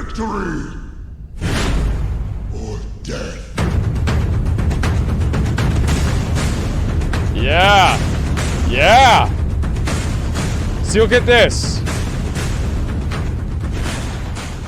Victory or death. Yeah. Yeah. See, look at this.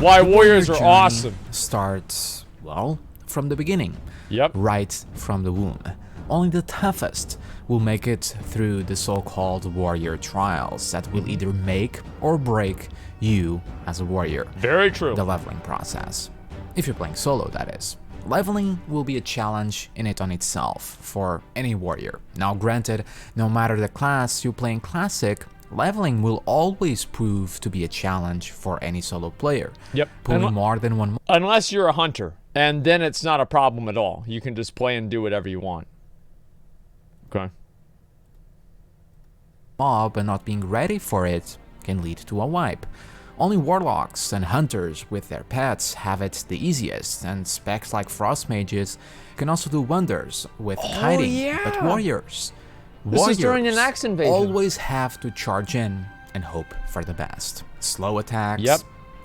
Why warriors are awesome. Starts, well, from the beginning. Yep. Right from the womb. Only the toughest will make it through the so-called warrior trials that will either make or break you as a warrior. Very true. The leveling process. If you're playing solo, that is. Leveling will be a challenge in it on itself for any warrior. Now granted, no matter the class you play in Classic, leveling will always prove to be a challenge for any solo player. Yep. Pulling more than one Unless you're a hunter, and then it's not a problem at all. You can just play and do whatever you want. Okay. mob and not being ready for it can lead to a wipe. Only warlocks and hunters with their pets have it the easiest, and specs like frost mages can also do wonders with kiting. Yeah. But warriors This is during an axe invasion. always have to charge in and hope for the best. Slow attacks, Yep.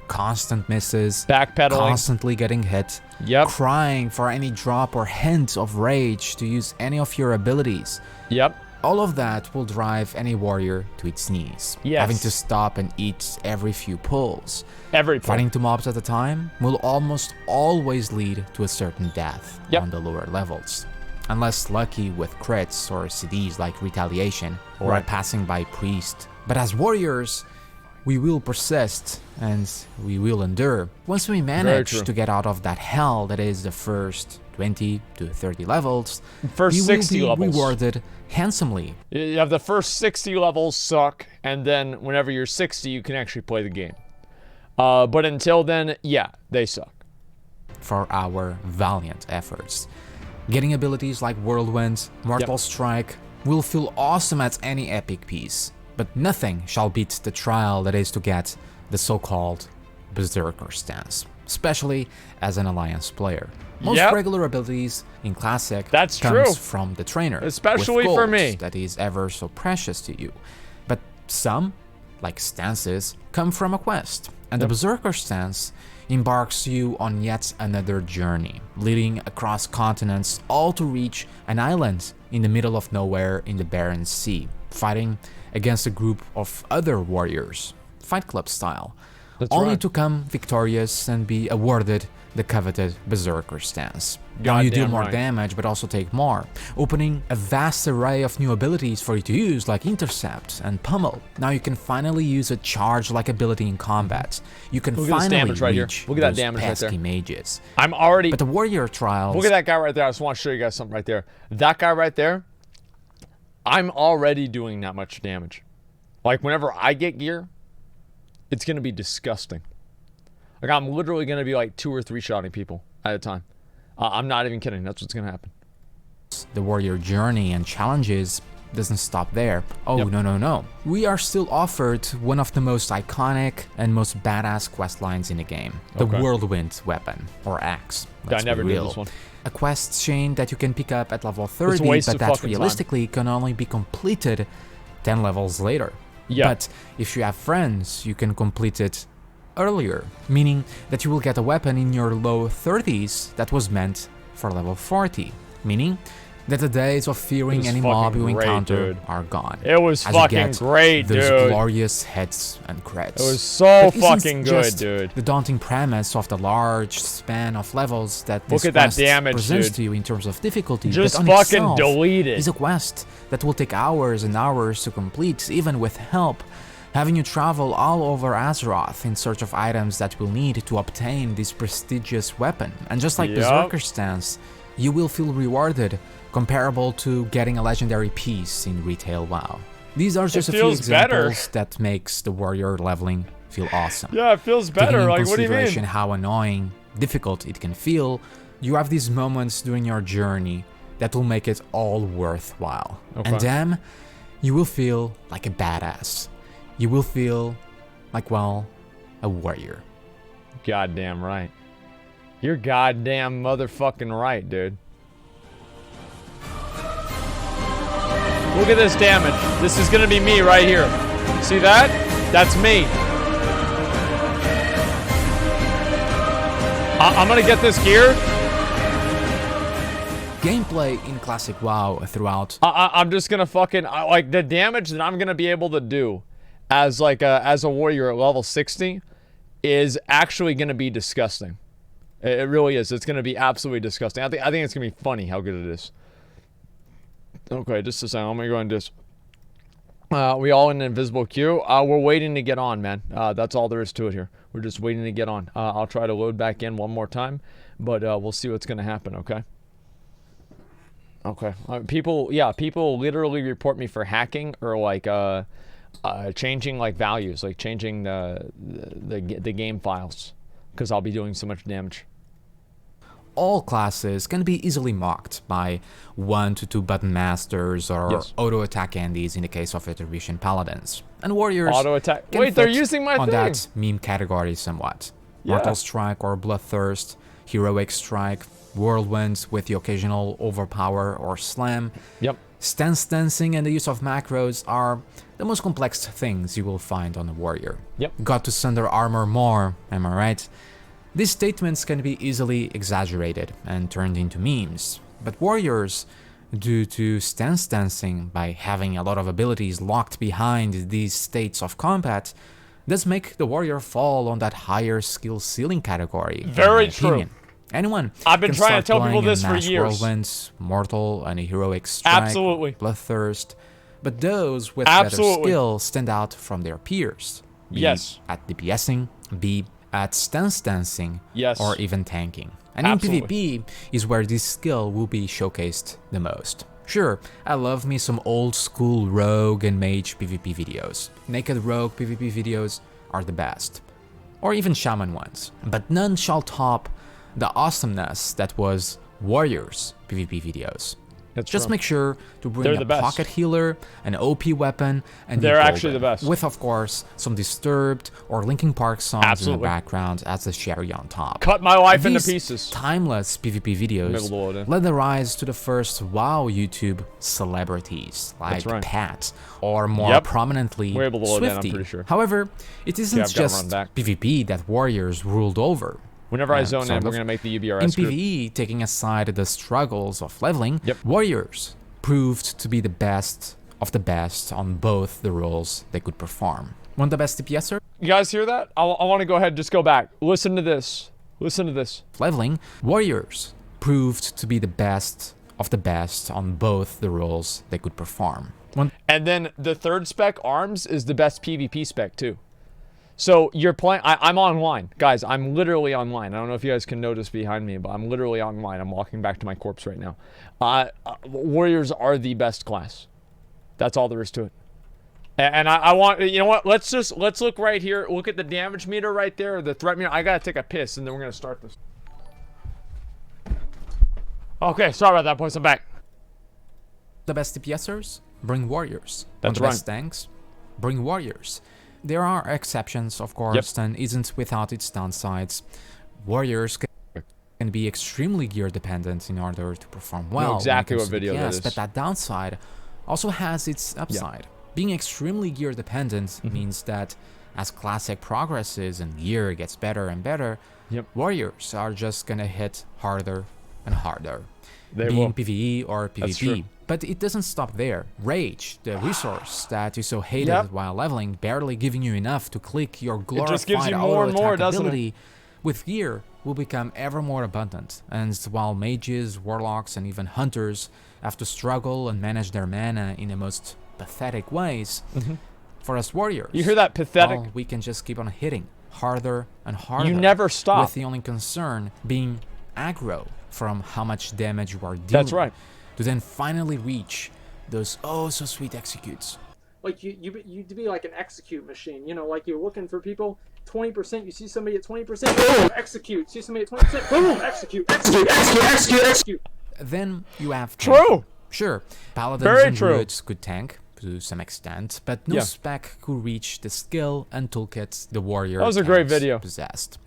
constant misses, Backpedaling. constantly getting hit, Yep. crying for any drop or hint of rage to use any of your abilities. Yep. All of that will drive any warrior to its knees, Yes. having to stop and eat every few pulls. Every point. Fighting two mobs at a time will almost always lead to a certain death Yep. on the lower levels. Unless lucky with crits or CDs like Retaliation or a Right. passing by priest. But as warriors, we will persist and we will endure. Once we manage true. to get out of that hell that is the first 20 to 30 levels, First we will 60 be levels. rewarded handsomely. You have the first 60 levels suck, and then whenever you're 60, you can actually play the game. But until then, yeah, they suck. For our valiant efforts. Getting abilities like Whirlwind, Mortal Yep. Strike will feel awesome at any epic piece, but nothing shall beat the trial that is to get the so-called berserker stance, especially as an alliance player. Most Yep. regular abilities in Classic That's comes true. from the trainer, Especially with for gold me. that is ever so precious to you. But some, like stances, come from a quest, and the berserker stance embarks you on yet another journey, leading across continents, all to reach an island in the middle of nowhere in the barren sea, fighting against a group of other warriors, Fight Club style, only right. to come victorious and be awarded the coveted berserker stance. Now you deal Goddamn more right. damage but also take more, opening a vast array of new abilities for you to use like Intercept and Pummel. Now you can finally use a charge-like ability in combat. You can Look at this finally damage right here. reach Look at that those damage right pesky there. mages. I'm already... But the warrior trials... Look at that guy right there. I just want to show you guys something right there. That guy right there, I'm already doing that much damage. Like, whenever I get gear, it's going to be disgusting. Like, I'm literally going to be like 2 or 3 shotting people at a time. I'm not even kidding. That's what's going to happen. The warrior journey and challenges doesn't stop there. Oh, Yep. no. We are still offered one of the most iconic and most badass quest lines in the game. The Okay. whirlwind weapon, or axe. I Let's be never did real. this one. A quest chain that you can pick up at level 30, waste but of that fucking time. realistically can only be completed 10 levels later. Yeah. But if you have friends, you can complete it earlier, meaning that you will get a weapon in your low 30s that was meant for level 40, meaning that the days of fearing was any mob fucking you great, encounter dude. are gone. It was as you fucking get great, those dude. glorious hits and crits. It was so But isn't fucking good, just dude. The daunting premise of the large span of levels that Look this at that quest damage, presents dude. to you in terms of difficulty, Just but on fucking itself delete it. is a quest that will take hours and hours to complete, even with help. Having you travel all over Azeroth in search of items that we'll need to obtain this prestigious weapon. And just like Yup. Berserker stance, you will feel rewarded, comparable to getting a legendary piece in retail WoW. These are just a few feels better. examples that makes the warrior leveling feel awesome. Yeah, it feels Taking better. in Like, what do you consideration mean? how annoying, difficult it can feel, you have these moments during your journey that will make it all worthwhile. Okay. And then you will feel like a badass. You will feel like, well, a warrior. Goddamn right. You're goddamn motherfucking right, dude. Look at this damage. This is gonna be me right here. See that? That's me. I'm gonna get this gear. Gameplay in Classic WoW throughout. I'm just gonna fucking like the damage that I'm gonna be able to do as like as a warrior at level 60 is actually gonna be disgusting. It really is. It's gonna be absolutely disgusting. I think it's gonna be funny how good it is. Okay, just a second. I'm gonna go and just. We all in an invisible queue. We're waiting to get on, man. That's all there is to it here. We're just waiting to get on. I'll try to load back in one more time, but we'll see what's gonna happen. Okay. Okay. People literally report me for hacking or like changing like values, like changing the game files, because I'll be doing so much damage. All classes can be easily mocked by 1 to 2 button masters or auto attack Andes in the case of Retribution Paladins. And warriors Auto attack. can Wait, they're fit using my on thing. that meme category somewhat. Yeah. Mortal Strike or Bloodthirst, Heroic Strike, Whirlwind with the occasional Overpower or Slam. Yep. Stance dancing and the use of macros are the most complex things you will find on a warrior. Yep. Got to sunder armor more, am I right? These statements can be easily exaggerated and turned into memes, but warriors, due to stance dancing by having a lot of abilities locked behind these states of combat, does make the warrior fall on that higher skill ceiling category. Very in my true. opinion. Anyone I've been can trying to start tell people playing this in for Mass years. Whirlwind, Mortal, and a Heroic Strike, Absolutely. Bloodthirst, but those with Absolutely. better skill stand out from their peers. Be Yes. at DPSing, be at stance dancing, Yes. or even tanking. And Absolutely. in PvP is where this skill will be showcased the most. Sure, I love me some old school rogue and mage PvP videos. Naked rogue PvP videos are the best. Or even shaman ones. But none shall top the awesomeness that was warriors PvP videos. That's Just true. make sure to bring They're a the best. pocket healer, an OP weapon, and They're the actually golden, the best. with of course some Disturbed or Linkin Park songs in Absolutely. the background as the cherry on top. Cut my life And into these pieces. timeless PvP videos Maybe we'll load in. led the rise to the first WoW YouTube celebrities like That's right. Pat, or more Yep. prominently We're able to load in, I'm Swifty. pretty sure. However, it isn't I've gotta run just back. PvP that warriors ruled over. Whenever I zone in, sort we're of. gonna make the In UBRS group. PvE, taking aside the struggles of leveling, Yep. warriors proved to be the best of the best on both the roles they could perform. One of the best DPSers, You guys hear that? I want to go ahead and just go back. Listen to this. Listen to this. leveling, warriors proved to be the best of the best on both the roles they could perform. One And then the third spec, arms, is the best PvP spec too. So you're playing. I'm online, guys. I'm literally online. I don't know if you guys can notice behind me, but I'm literally online. I'm walking back to my corpse right now. Warriors are the best class. That's all there is to it. And I want, you know what? Let's look right here. Look at the damage meter right there, the threat meter. I gotta take a piss, and then we're gonna start this. Okay, sorry about that, boys. I'm back. the best DPSers bring warriors. One That's of the best tanks bring warriors. There are exceptions, of course, and isn't without its downsides. Warriors can be extremely gear dependent in order to perform well. when it exactly comes what to video that DPS, is. But that downside also has its upside. Being extremely gear dependent Mm-hmm. means that as classic progresses and gear gets better and better, Yep. warriors are just gonna hit harder and harder. They being will. PvE or That's true. PvP. But it doesn't stop there. Rage, the resource that you so hated Yep. while leveling, barely giving you enough to click your glorified just gives you more and more, doesn't it? ability, with gear will become ever more abundant. And while mages, warlocks, and even hunters have to struggle and manage their mana in the most pathetic ways, for us warriors, You hear that? Pathetic. well, we can just keep on hitting harder and harder. You never stop. With the only concern being aggro from how much damage you are dealing. That's right. To then finally reach those oh so sweet executes. Like you to be like an execute machine, you know, like you're looking for people. 20%, you see somebody at 20%, boom, execute. See somebody at 20%, boom, execute. Then you have True. tanking. Sure, paladins Very and true. druids could tank to some extent, but no Yeah. spec could reach the skill and toolkits the warrior That was a great tanks video. possessed.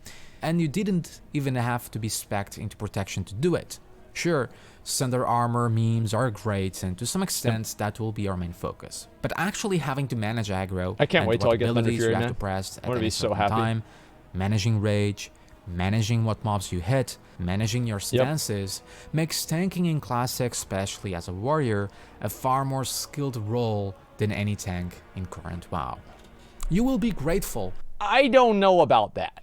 And you didn't even have to be spec'd into protection to do it. Sure, Sunder armor memes are great, and to some extent that will be our main focus. But actually having to manage aggro, I can't and wait till what I get Thunder abilities Fury, you have man. to press I'm at gonna any be so certain happy. time, managing rage, managing what mobs you hit, managing your stances, makes tanking in Classic, especially as a warrior, a far more skilled role than any tank in current WoW. You will be grateful. I don't know about that.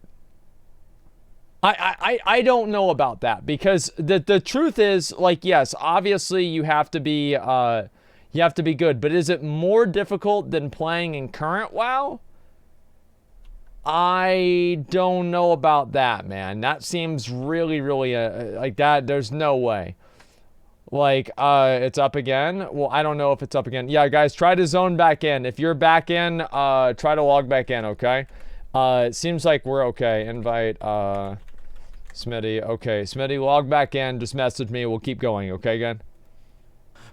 I don't know about that, because the truth is, like, yes, obviously you have to be good, but is it more difficult than playing in current WoW? I don't know about that, man. That seems really, really like that. There's no way. Like, it's up again. Well, I don't know if it's up again. Yeah, guys, try to zone back in. If you're back in, try to log back in, okay? It seems like we're okay. Invite, Smitty. Okay, Smitty, log back in. Just message me. We'll keep going, okay, again?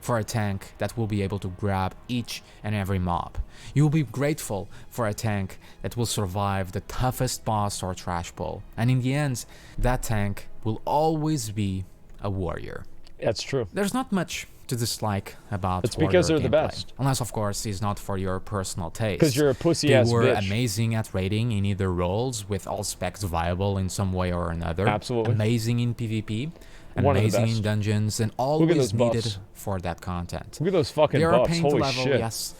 For a tank that will be able to grab each and every mob. You will be grateful for a tank that will survive the toughest boss or trash pull. And in the end, that tank will always be a warrior. That's true. There's not much to dislike about It's because they're warrior the gameplay. best. Unless, of course, it's not for your personal taste. Because you're a pussy-ass They were bitch. amazing at raiding in either roles, with all specs viable in some way or another. Absolutely. Amazing in PvP. One of the Amazing in best. dungeons, and those always needed buffs. for that content. Look at those fucking They are buffs. paying to Holy level, shit. yes,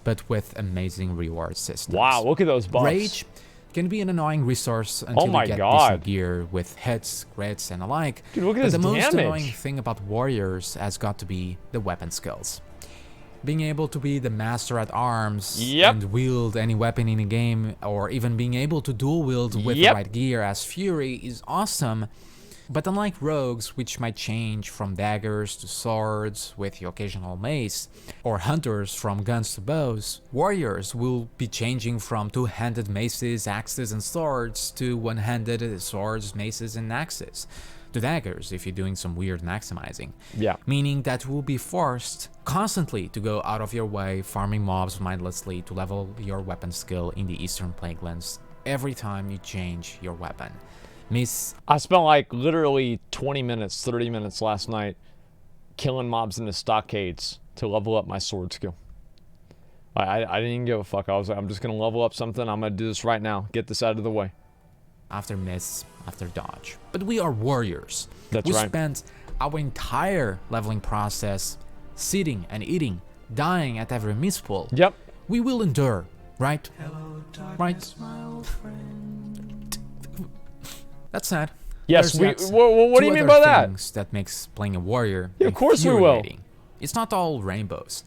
but with amazing reward systems. Wow, look at those buffs. Rage can be an annoying resource until my you get God. decent gear with hits, crits, and the like. Dude, look at but this the most damage. annoying thing about warriors has got to be the weapon skills. Being able to be the master at arms Yep. and wield any weapon in a game, or even being able to dual wield with the Yep. right gear as Fury is awesome. But unlike rogues, which might change from daggers to swords with the occasional mace, or hunters from guns to bows, warriors will be changing from two-handed maces, axes, and swords to one-handed swords, maces, and axes, to daggers if you're doing some weird maximizing. Yeah. Meaning that you will be forced constantly to go out of your way, farming mobs mindlessly to level your weapon skill in the Eastern Plaguelands every time you change your weapon. I spent like literally 20 minutes, 30 minutes last night killing mobs in the stockades to level up my sword skill. I didn't even give a fuck. I was like, I'm just going to level up something. I'm going to do this right now. Get this out of the way. After miss, after dodge. But we are warriors. That's we right. spent our entire leveling process sitting and eating, dying at every mispull. Yep. We will endure, right? Right? That's sad. Yes, There's yet what do you two mean other by that? things that makes playing a warrior Yeah, of course we will. infuriating. It's not all rainbows.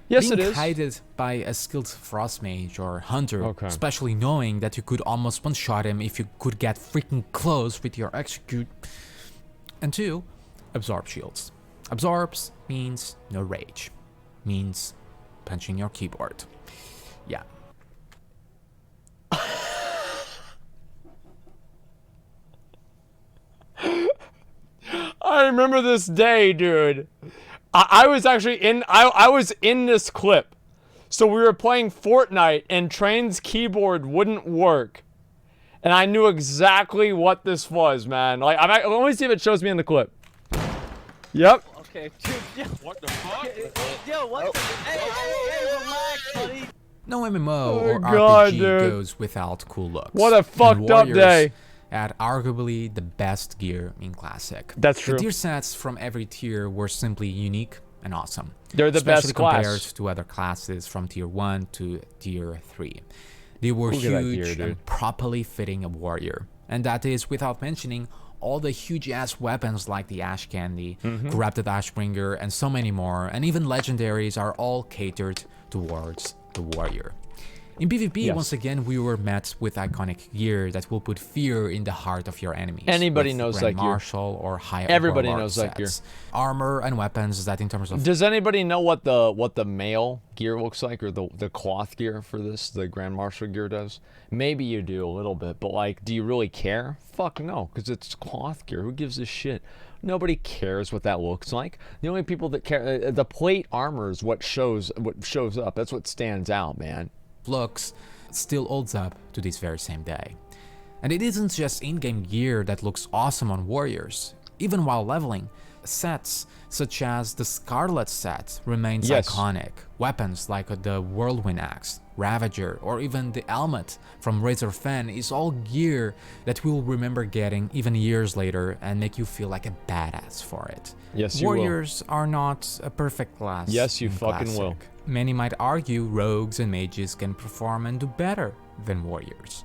Yes, Being it is. guided by a skilled frost mage or hunter, Okay. especially knowing that you could almost one-shot him if you could get freaking close with your execute. And two, absorb shields. Absorbs means no rage. Means punching your keyboard. Yeah. I remember this day, dude. I was actually in I was in this clip. So we were playing Fortnite and Train's keyboard wouldn't work. And I knew exactly what this was, man. Like, let me see if it shows me in the clip. Yep. Okay, dude, yo, what the fuck? Yo, what the? Hey, relax, buddy. No MMO Oh or God, RPG dude. goes without cool looks. What a And fucked up warriors day. Had arguably the best gear in Classic. That's true. The tier sets from every tier were simply unique and awesome. They're the best especially class. compared to other classes from tier 1 to tier 3. They were Look at that huge gear, dude. and properly fitting a warrior. And that is without mentioning all the huge ass weapons like the Ash Candy, Mm-hmm. Corrupted Ashbringer, and so many more, and even legendaries are all catered towards the warrior. In PvP, Yes. once again, we were met with iconic gear that will put fear in the heart of your enemies. Anybody with knows Grand that gear. Marshal or high Everybody Warlord knows that gear. sets. Armor and weapons that in terms of Does anybody know what the male gear looks like, or the cloth gear for this, the Grand Marshal gear does? Maybe you do a little bit, but like, do you really care? Fuck no, because it's cloth gear. Who gives a shit? Nobody cares what that looks like. The only people that care, the plate armor is what shows up. That's what stands out, man. looks still holds up to this very same day. And it isn't just in-game gear that looks awesome on warriors. Even while leveling, sets such as the Scarlet set remains Yes. iconic. Weapons like the whirlwind axe, Ravager, or even the helmet from Razor Fan is all gear that we'll remember getting even years later and make you feel like a badass for it. Yes, you will. Warriors are not a perfect class. Yes, you in fucking Classic. will. Many might argue rogues and mages can perform and do better than warriors.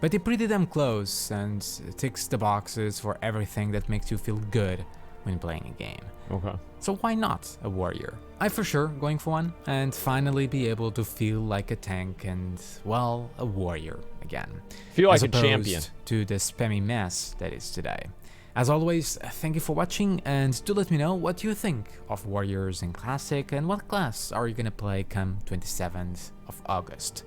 But they pretty damn close and ticks the boxes for everything that makes you feel good when playing a game. Okay. So why not a warrior? I for sure going for one and finally be able to feel like a tank and, well, a warrior again. Feel like as a opposed champion. to the spammy mess that is today. As always, thank you for watching and do let me know what you think of warriors in Classic and what class are you gonna play come 27th of August.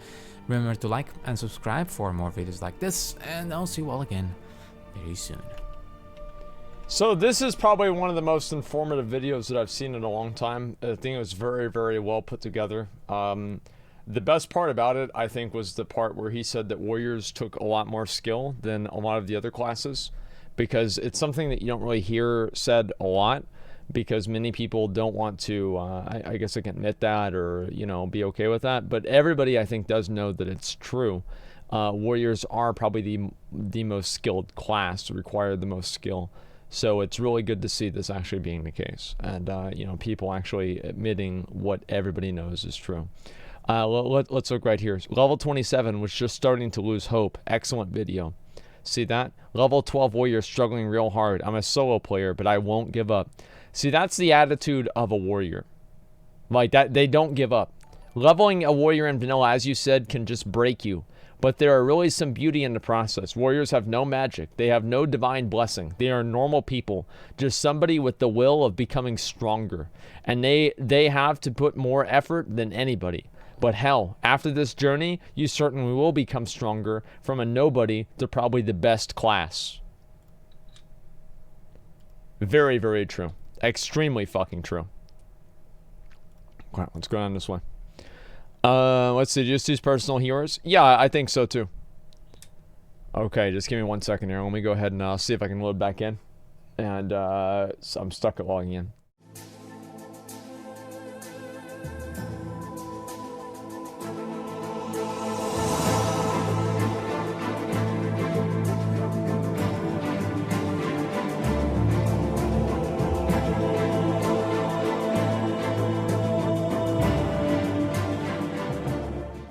Remember to like and subscribe for more videos like this, and I'll see you all again very soon. So this is probably one of the most informative videos that I've seen in a long time. I think it was very, very well put together. The best part about it, I think, was the part where he said that warriors took a lot more skill than a lot of the other classes, because it's something that you don't really hear said a lot, because many people don't want to, I guess, like, admit that or, you know, be okay with that. But everybody, I think, does know that it's true. Warriors are probably the most skilled class, require the most skill. So it's really good to see this actually being the case, and you know, people actually admitting what everybody knows is true. Let's look right here. Level 27 was just starting to lose hope. Excellent video. See that? Level 12 warrior struggling real hard. I'm a solo player, but I won't give up. See, that's the attitude of a warrior. Like that, they don't give up. Leveling a warrior in vanilla, as you said, can just break you. But there are really some beauty in the process. Warriors have no magic. They have no divine blessing. They are normal people. Just somebody with the will of becoming stronger. And they have to put more effort than anybody. But hell, after this journey, you certainly will become stronger from a nobody to probably the best class. Very, very true. Extremely fucking true. Alright, let's go down this way. Let's see, just use personal heroes? Yeah, I think so too. Okay, just give me 1 second here. Let me go ahead and see if I can load back in. And so I'm stuck at logging in.